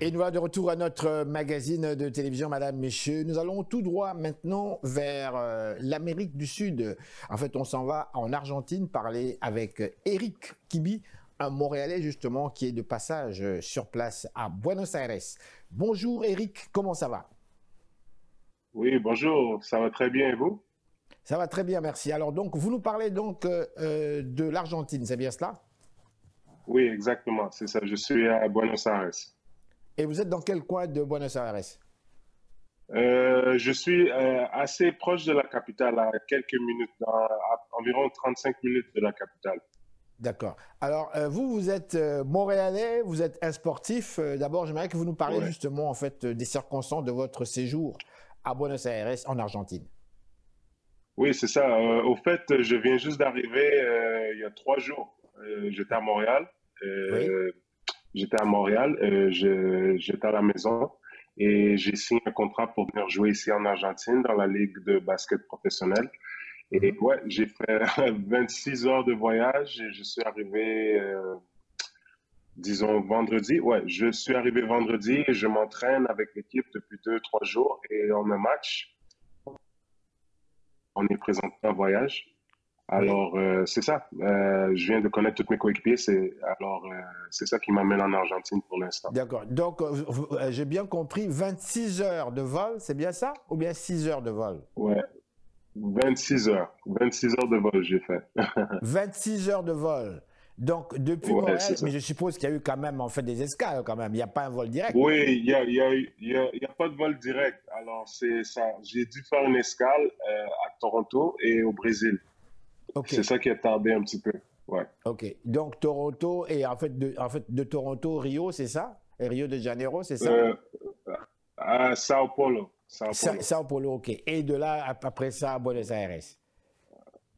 Et nous voilà de retour à notre magazine de télévision, Madame, Messieurs. Nous allons tout droit maintenant vers l'Amérique du Sud. En fait, on s'en va en Argentine parler avec Eric Kibi, un Montréalais justement qui est de passage sur place à Buenos Aires. Bonjour Eric, comment ça va? Oui, bonjour, ça va très bien et vous? Ça va très bien, merci. Alors donc, vous nous parlez donc de l'Argentine, c'est bien cela? Oui, exactement, c'est ça, je suis à Buenos Aires. Et vous êtes dans quel coin de Buenos Aires? Je suis assez proche de la capitale, à quelques minutes, à environ 35 minutes de la capitale. D'accord. Alors, vous, vous êtes Montréalais, vous êtes un sportif. D'abord, j'aimerais que vous nous parliez Ouais. justement en fait des circonstances de votre séjour à Buenos Aires, en Argentine. Oui, c'est ça. Au fait, je viens juste d'arriver il y a 3 jours. J'étais à Montréal. Oui. Euh, J'étais à Montréal. J'étais à la maison et j'ai signé un contrat pour venir jouer ici en Argentine dans la ligue de basket professionnelle. Et Mhm. ouais, j'ai fait 26 heures de voyage et je suis arrivé, disons, vendredi. Ouais, je suis arrivé vendredi et je m'entraîne avec l'équipe depuis 2, 3 jours et on a match. On est présenté en voyage. Oui. Alors, c'est ça. Je viens de connaître tous mes coéquipiers. C'est ça qui m'amène en Argentine pour l'instant. D'accord. Donc, j'ai bien compris, 26 heures de vol, c'est bien ça? Ou bien 6 heures de vol? Ouais, 26 heures. 26 heures de vol, j'ai fait. 26 heures de vol. Donc, depuis Ouais, c'est Montréal, ça. mais je suppose qu'il y a eu quand même en fait des escales quand même. Il n'y a pas un vol direct. Oui, il y a pas de vol direct. Alors, c'est ça. J'ai dû faire une escale à Toronto et au Brésil. OK. C'est ça qui a tardé un petit peu. Ouais. OK. Donc, Toronto et en fait, de Toronto, Rio, c'est ça? Et Rio de Janeiro, c'est ça? Euh, à Sao Paulo. Sao Paulo. Sao Paulo, OK. Et de là, après ça, à Buenos Aires.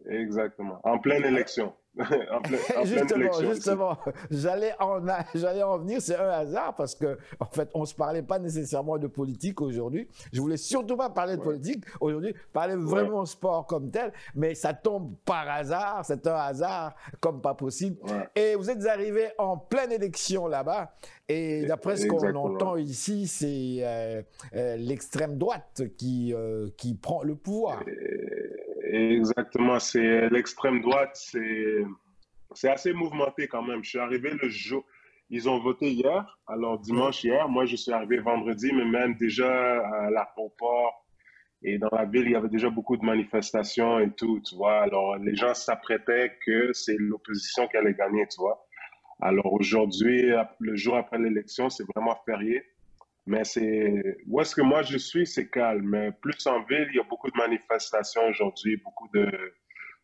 Exactement. En pleine Alors, élection. En pleine justement, élection ici. justement, j'allais en venir, c'est un hasard parce que, en fait, on se parlait pas nécessairement de politique aujourd'hui. Je voulais surtout pas parler de Ouais. politique aujourd'hui, parler Ouais. vraiment sport comme tel, mais ça tombe par hasard, c'est un hasard comme pas possible. Ouais. Et vous êtes arrivé en pleine élection là-bas, et d'après ce qu'on entend Exactement. ici, c'est l'extrême droite qui prend le pouvoir. Exactement. C'est l'extrême droite. C'est assez mouvementé quand même. Je suis arrivé le jour. Ils ont voté hier, alors Oui. dimanche hier. Moi, je suis arrivé vendredi, mais même déjà à l'aéroport et dans la ville, il y avait déjà beaucoup de manifestations et tout, tu vois. Alors, les gens s'apprêtaient que c'est l'opposition qui allait gagner, tu vois. Alors aujourd'hui, le jour après l'élection, c'est vraiment férié. Mais où est-ce que moi je suis, c'est calme. Mais plus en ville, il y a beaucoup de manifestations aujourd'hui,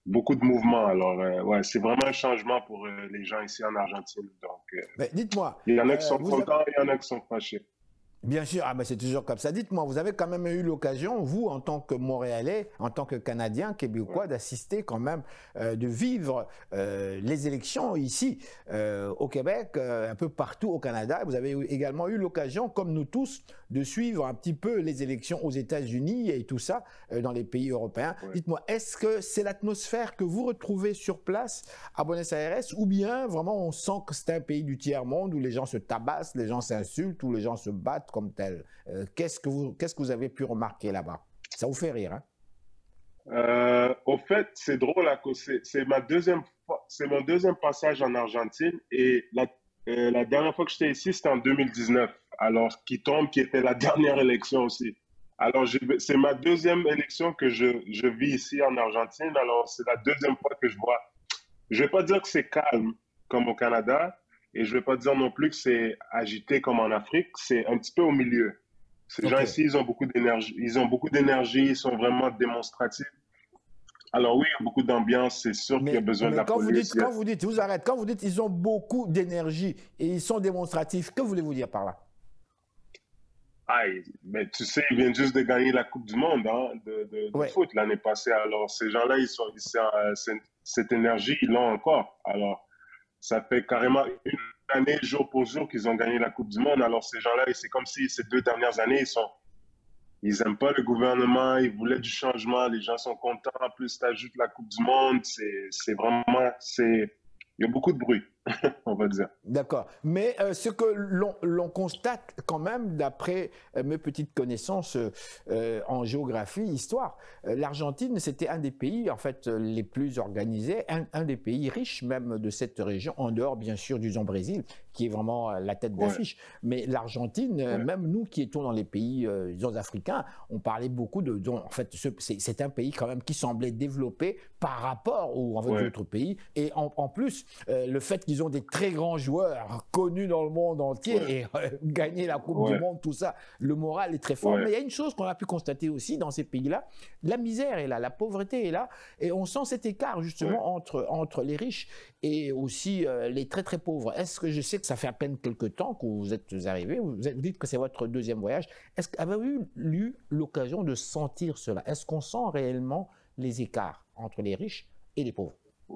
beaucoup de mouvements. Alors, ouais, c'est vraiment un changement pour les gens ici en Argentine. Donc, Mais dites-moi, il y en a qui sont vous, contents, il y en a qui sont fâchés. bien sûr, ah ben c'est toujours comme ça. Dites-moi, vous avez quand même eu l'occasion, vous, en tant que Montréalais, en tant que Canadien, Ouais, Québécois, d'assister quand même, de vivre les élections ici au Québec, un peu partout au Canada. Vous avez également eu l'occasion, comme nous tous, de suivre un petit peu les élections aux États-Unis et tout ça, dans les pays européens. ouais. Dites-moi, est-ce que c'est l'atmosphère que vous retrouvez sur place à Buenos Aires, ou bien vraiment on sent que c'est un pays du tiers-monde où les gens se tabassent, les gens s'insultent, où les gens se battent comme tel? Qu'est-ce que vous avez pu remarquer là-bas? Ça vous fait rire, hein? Au fait, c'est drôle à cause, c'est ma deuxième fois, c'est mon deuxième passage en Argentine et la dernière fois que j'étais ici, c'était en 2019. Alors, qui était la dernière élection aussi. Alors, c'est ma deuxième élection que je vis ici en Argentine. Alors, c'est la deuxième fois que je vois. Je vais pas dire que c'est calme comme au Canada et je vais pas dire non plus que c'est agité comme en Afrique. C'est un petit peu au milieu. Ces gens OK. ici, ils ont beaucoup d'énergie. Ils ont beaucoup d'énergie. Ils sont vraiment démonstratifs. Alors oui, il y a beaucoup d'ambiance, c'est sûr qu'il y a besoin de Mais la police. quand vous dites, je vous arrête, quand vous dites ils ont beaucoup d'énergie et ils sont démonstratifs, que voulez-vous dire par là? Aïe, mais tu sais, ils viennent juste de gagner la Coupe du Monde hein, de Ouais. foot l'année passée. Alors ces gens-là, cette énergie, ils l'ont encore. Alors ça fait carrément une année, jour pour jour, qu'ils ont gagné la Coupe du Monde. Alors ces gens-là, c'est comme si ces 2 dernières années, ils aiment pas le gouvernement, ils voulaient du changement, les gens sont contents. En plus, tu ajoutes la Coupe du Monde, il y a beaucoup de bruit. on va dire. D'accord. Mais ce que l'on constate quand même, d'après mes petites connaissances en géographie, histoire, l'Argentine, c'était un des pays, en fait, les plus organisés, un des pays riches même de cette région, en dehors, bien sûr, du Brésil, qui est vraiment la tête Ouais, d'affiche. Mais l'Argentine, ouais, même nous qui étions dans les pays, disons, africains, on parlait beaucoup en fait, c'est un pays quand même qui semblait développé par rapport aux en fait, ouais, autres pays. Et en plus, le fait qu'ils ont des très grands joueurs connus dans le monde entier ouais, et gagner la Coupe du ouais, Monde, tout ça, le moral est très fort. ouais, Mais il y a une chose qu'on a pu constater aussi dans ces pays-là, la misère est là, la pauvreté est là, et on sent cet écart ouais. justement entre les riches et aussi les très très pauvres. Est-ce que je sais que ça fait à peine quelques temps que vous êtes arrivé, vous dites que c'est votre deuxième voyage, est-ce que avez-vous eu l'occasion de sentir cela? Est-ce qu'on sent réellement les écarts entre les riches et les pauvres?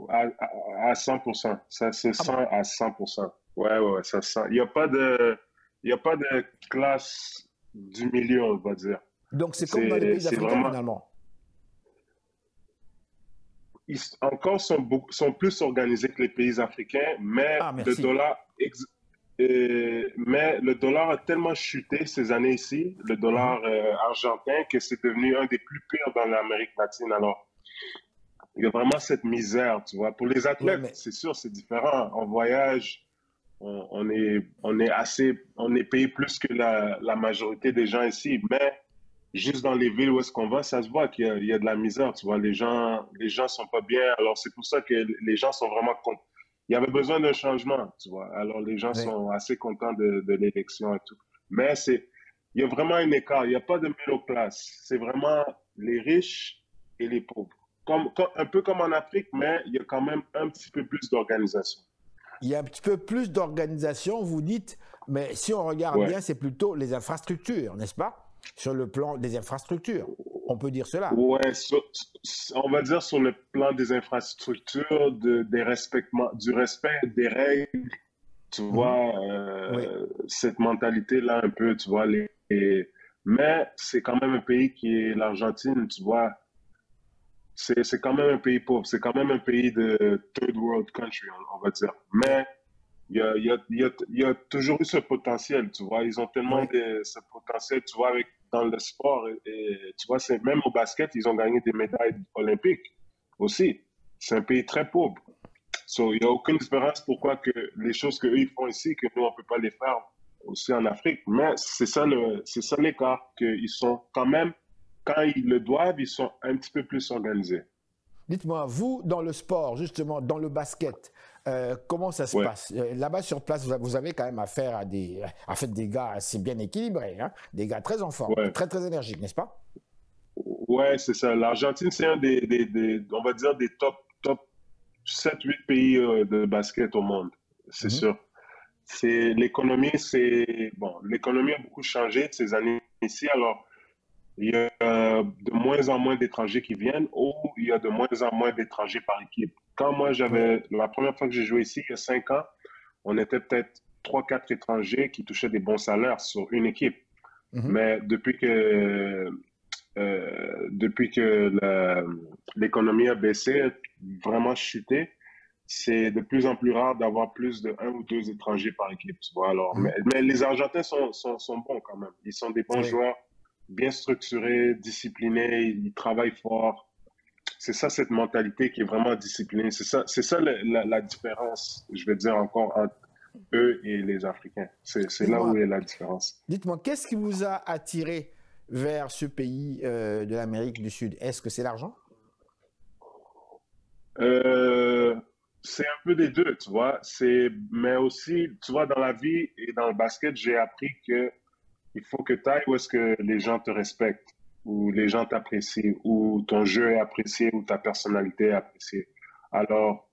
À 100%. Ça se Ah sent bon? à 100%. Ouais, ouais, ouais, ça se sent. Il y a pas de classe du milieu, on va dire. Donc c'est comme dans les C'est, pays c'est africains vraiment, finalement. encore sont plus organisés que les pays africains, Ah merci. mais le dollar a tellement chuté ces années-ci, le Mhm. dollar argentin, que c'est devenu un des plus pires dans l'Amérique latine. Alors, il y a vraiment cette misère, tu vois. Pour les Ouais, athlètes, mais c'est sûr, c'est différent. En voyage, on est payé plus que la majorité des gens ici, mais juste dans les villes où est-ce qu'on va, ça se voit qu'il y a de la misère, tu vois. Les gens sont pas bien. Alors, c'est pour ça que les gens sont vraiment contents. Il y avait besoin d'un changement, tu vois. Alors, les gens ouais. sont assez contents de l'élection et tout. Mais il y a vraiment un écart. Il n'y a pas de middle class. C'est vraiment les riches et les pauvres. Un peu comme en Afrique, mais il y a quand même un petit peu plus d'organisation. Il y a un petit peu plus d'organisation, vous dites, mais si on regarde Ouais. bien, c'est plutôt les infrastructures, n'est-ce pas? Sur le plan des infrastructures, on peut dire cela. Ouais, on va dire sur le plan des infrastructures, du respect des règles, tu Mhm. vois, Oui. cette mentalité-là un peu, tu vois, mais c'est quand même un pays qui est l'Argentine, tu vois, c'est quand même un pays pauvre, c'est quand même un pays de third world country, on va dire. Oui. Mais il y a toujours eu ce potentiel, tu vois. Ils ont tellement Oui. ce potentiel, tu vois, dans le sport. Et tu vois, même au basket, ils ont gagné des médailles olympiques aussi. C'est un pays très pauvre. So, il n'y a aucune différence pourquoi que les choses qu'eux, ils font ici, que nous, on ne peut pas les faire aussi en Afrique. Mais c'est ça l'écart, qu'ils sont quand même, quand ils le doivent, ils sont un petit peu plus organisés. Dites-moi, vous, dans le sport, justement, dans le basket, comment ça se Ouais. passe? Là-bas, sur place, vous avez quand même affaire à fait, des gars assez bien équilibrés, hein? Des gars très en forme, Ouais. très, très énergiques, n'est-ce pas? Ouais, c'est ça. L'Argentine, c'est un on va dire, des top 7 8 pays de basket au monde, c'est Mhm. sûr. L'économie a beaucoup changé de ces années ici. Alors, il y a de moins en moins d'étrangers qui viennent ou il y a de moins en moins d'étrangers par équipe. Quand moi, Oui. la première fois que j'ai joué ici, il y a 5 ans, on était peut-être 3 4 étrangers qui touchaient des bons salaires sur une équipe. Mhm. Mais depuis que l'économie a baissé, vraiment chuté, c'est de plus en plus rare d'avoir plus de un ou deux étrangers par équipe, tu vois. Alors, mais, Mhm. mais les Argentins sont bons quand même. Ils sont des bons Oui. joueurs, bien structurés, disciplinés, ils travaillent fort. C'est ça, cette mentalité qui est vraiment disciplinée. C'est ça la différence, je vais dire encore, entre eux et les Africains. C'est là où Dites-moi, est la différence. dites-moi, qu'est-ce qui vous a attiré vers ce pays de l'Amérique du Sud? Est-ce que c'est l'argent? Euh, c'est un peu des deux, tu vois. Mais aussi, tu vois, dans la vie et dans le basket, j'ai appris que il faut que tu ailles où est-ce que les gens te respectent, ou les gens t'apprécient, ou ton jeu est apprécié, ou ta personnalité est appréciée. Alors,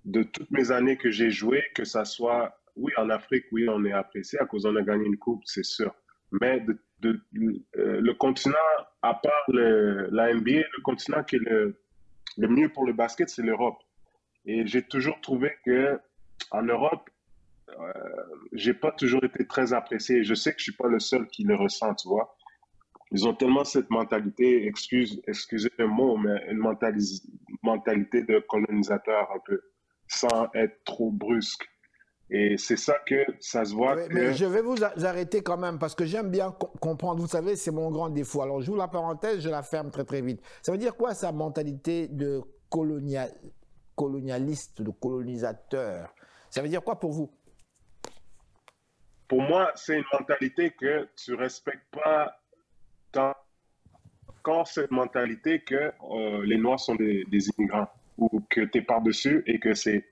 de toutes mes années que j'ai joué, que ça soit, oui, en Afrique, oui, on est apprécié à cause on a gagné une coupe, c'est sûr. Mais le continent, à part la NBA, le continent qui est le mieux pour le basket, c'est l'Europe. Et j'ai toujours trouvé que en Europe, euh, j'ai pas toujours été très apprécié. Je sais que je suis pas le seul qui le ressent, tu vois. Ils ont tellement cette mentalité, excusez le mot, mais une mentalité de colonisateur un peu. sans être trop brusque. Et c'est ça que ça se voit Oui, mais que... je vais vous arrêter quand même parce que j'aime bien comprendre. Vous savez, c'est mon grand défaut. Alors, j'ouvre la parenthèse, je la ferme très très vite. Ça veut dire quoi, sa mentalité de colonialiste, de colonisateur? Ça veut dire quoi pour vous? Pour moi, c'est une mentalité que tu respectes pas tant quand cette mentalité que les Noirs sont des immigrants ou que tu es par-dessus et que c'est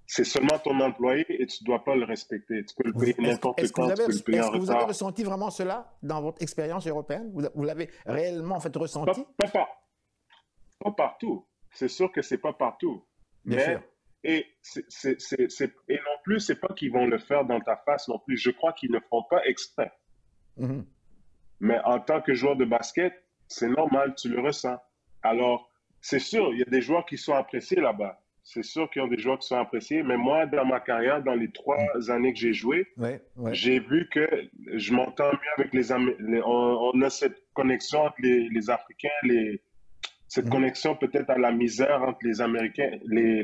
seulement ton employé et tu ne dois pas le respecter. Tu peux le payer n'importe quand, tu peux le payer en Est-ce que vous avez retard. ressenti vraiment cela dans votre expérience européenne? Vous l'avez réellement en fait ressenti? Pas, pas partout. C'est sûr que c'est pas partout. Bien sûr. Mais, et non plus, c'est pas qu'ils vont le faire dans ta face non plus. Je crois qu'ils ne font pas exprès. Mhm. Mais en tant que joueur de basket, c'est normal, tu le ressens. Alors, c'est sûr, il y a des joueurs qui sont appréciés là-bas. C'est sûr qu'il y a des joueurs qui sont appréciés. Mais moi, dans ma carrière, dans les 3 années que j'ai joué, Ouais, ouais. j'ai vu que je m'entends mieux avec on a cette connexion entre les Africains, cette Mhm. connexion peut-être à la misère entre les Américains, les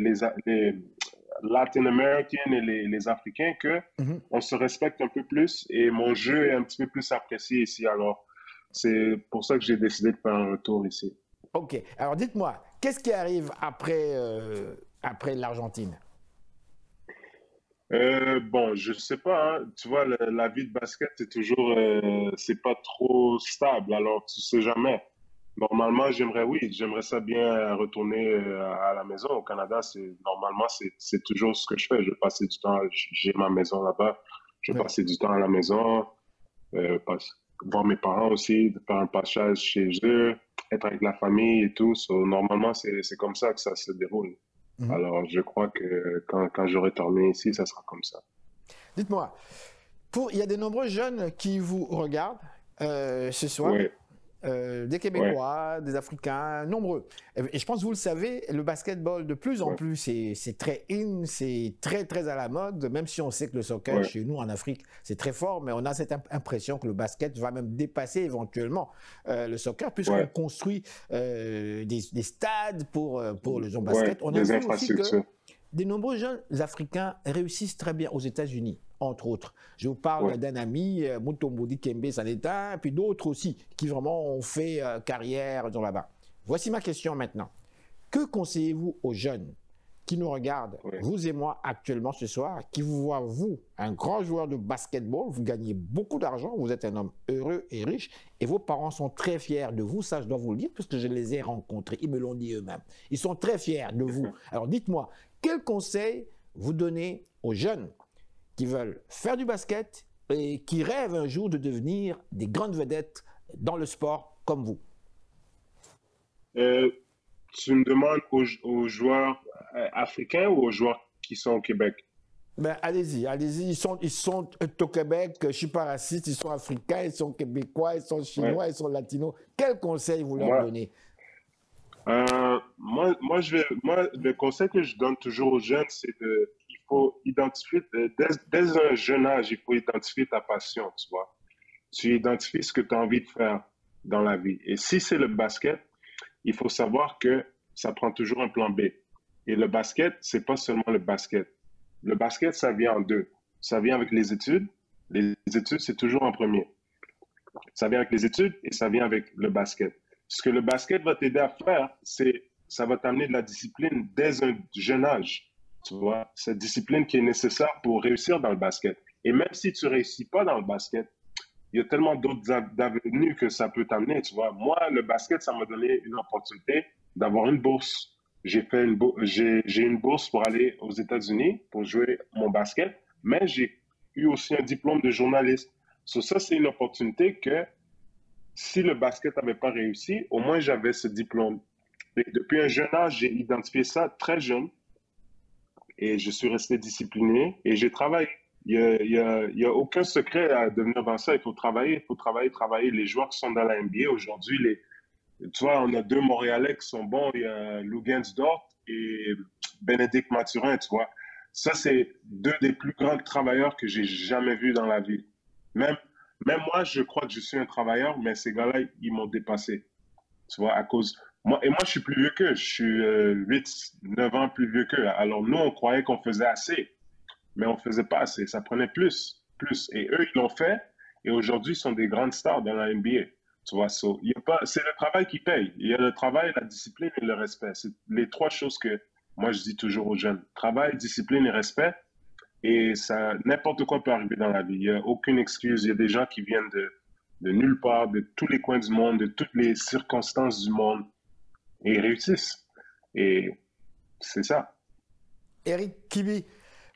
Latin Americans et les Africains, que Mhm. on se respecte un peu plus et mon jeu est un petit peu plus apprécié ici. Alors, c'est pour ça que j'ai décidé de faire un retour ici. Ok. Alors, dites-moi, qu'est-ce qui arrive après, après l'Argentine? Bon, je sais pas, hein. Tu vois, la vie de basket, c'est toujours, c'est pas trop stable, alors tu sais jamais. Normalement, j'aimerais ça bien retourner à la maison au Canada. Normalement, c'est toujours ce que je fais. Je vais passer du temps, j'ai ma maison là-bas. Je vais Ouais. passer du temps à la maison, voir mes parents aussi, de faire un passage chez eux, être avec la famille et tout. So, normalement, c'est comme ça que ça se déroule. Mhm. Alors, je crois que quand je retourne ici, ça sera comme ça. Dites-moi, il y a de nombreux jeunes qui vous regardent ce soir. Oui, Des oui, Québécois, des Africains, nombreux. Et je pense que vous le savez, le basketball de plus en oui, plus, c'est très in, c'est très très à la mode, même si on sait que le soccer oui, chez nous en Afrique, c'est très fort, mais on a cette impression que le basket va même dépasser éventuellement le soccer, puisqu'on oui, construit des stades pour le jeu oui, basket. On a des vu aussi que infrastructures. de nombreux jeunes Africains réussissent très bien aux États-Unis, entre autres. Je vous Oui. parle d'un ami, Mutombo Dikembe Saneta, puis d'autres aussi, qui vraiment ont fait carrière dans là-bas. Voici ma question maintenant. Que conseillez-vous aux jeunes qui nous regardent, Oui. vous et moi actuellement ce soir, qui vous voient, vous, un grand joueur de basketball, vous gagnez beaucoup d'argent, vous êtes un homme heureux et riche, et vos parents sont très fiers de vous, ça je dois vous le dire, puisque je les ai rencontrés, ils me l'ont dit eux-mêmes. Ils sont très fiers de vous. Alors dites-moi, quel conseil vous donnez aux jeunes qui veulent faire du basket et qui rêvent un jour de devenir des grandes vedettes dans le sport comme vous? Euh, Tu me demandes aux joueurs africains ou aux joueurs qui sont au Québec? Ben, allez-y, allez-y. Ils sont au Québec, je ne suis pas raciste, ils sont africains, ils sont québécois, ils sont Ouais. chinois, ils sont latinos. Quel conseil vous leur Moi, donnez? moi, le conseil que je donne toujours aux jeunes, il faut identifier, dès un jeune âge, il faut identifier ta passion, tu vois. Tu identifies ce que tu as envie de faire dans la vie. Et si c'est le basket, il faut savoir que ça prend toujours un plan B. Et le basket, c'est pas seulement le basket. Le basket, ça vient en deux. Ça vient avec les études. Les études, c'est toujours en premier. Ça vient avec les études et ça vient avec le basket. Ce que le basket va t'aider à faire, ça va t'amener de la discipline dès un jeune âge. Tu vois, cette discipline qui est nécessaire pour réussir dans le basket. Et même si tu réussis pas dans le basket, il y a tellement d'autres avenues que ça peut t'amener, tu vois. Moi, le basket, ça m'a donné une opportunité d'avoir une bourse. J'ai une bourse pour aller aux États-Unis pour jouer mon basket, mais j'ai eu aussi un diplôme de journaliste. So, ça, c'est une opportunité que si le basket n'avait pas réussi, au moins j'avais ce diplôme. Et depuis un jeune âge, j'ai identifié ça très jeune et je suis resté discipliné et j'ai travaillé. Il y a aucun secret à devenir dans ça. Il faut travailler, il faut travailler, travailler. Les joueurs qui sont dans la NBA aujourd'hui, tu vois, on a deux Montréalais qui sont bons. Il y a Lou Dort et Bénédicte Mathurin, tu vois. Ça, c'est deux des plus grands travailleurs que j'ai jamais vus dans la vie. Même, même moi, je crois que je suis un travailleur, mais ces gars-là, ils m'ont dépassé. Tu vois, à cause, moi, je suis plus vieux qu'eux. Je suis 8, 9 ans plus vieux qu'eux. Alors, nous, on croyait qu'on faisait assez, mais on faisait pas assez. Ça prenait plus, plus. Et eux, ils l'ont fait. Et aujourd'hui, ils sont des grandes stars dans la NBA. Tu vois, il y a pas, c'est le travail qui paye. Il y a le travail, la discipline et le respect. C'est les trois choses que moi, je dis toujours aux jeunes. Travail, discipline et respect. Et ça, n'importe quoi peut arriver dans la vie. Il n'y a aucune excuse. Il y a des gens qui viennent de nulle part, de tous les coins du monde, de toutes les circonstances du monde, et ils réussissent. Et c'est ça. Éric Kibi,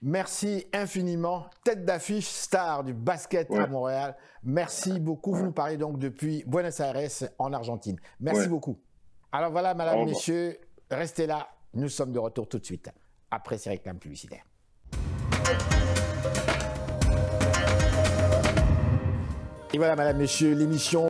merci infiniment. Tête d'affiche, star du basket à Montréal. Merci beaucoup. Vous nous parlez donc depuis Buenos Aires, en Argentine. Merci beaucoup. Alors voilà, madame, messieurs, restez là. Nous sommes de retour tout de suite, après ces réclames publicitaires. Et voilà, madame, messieurs, l'émission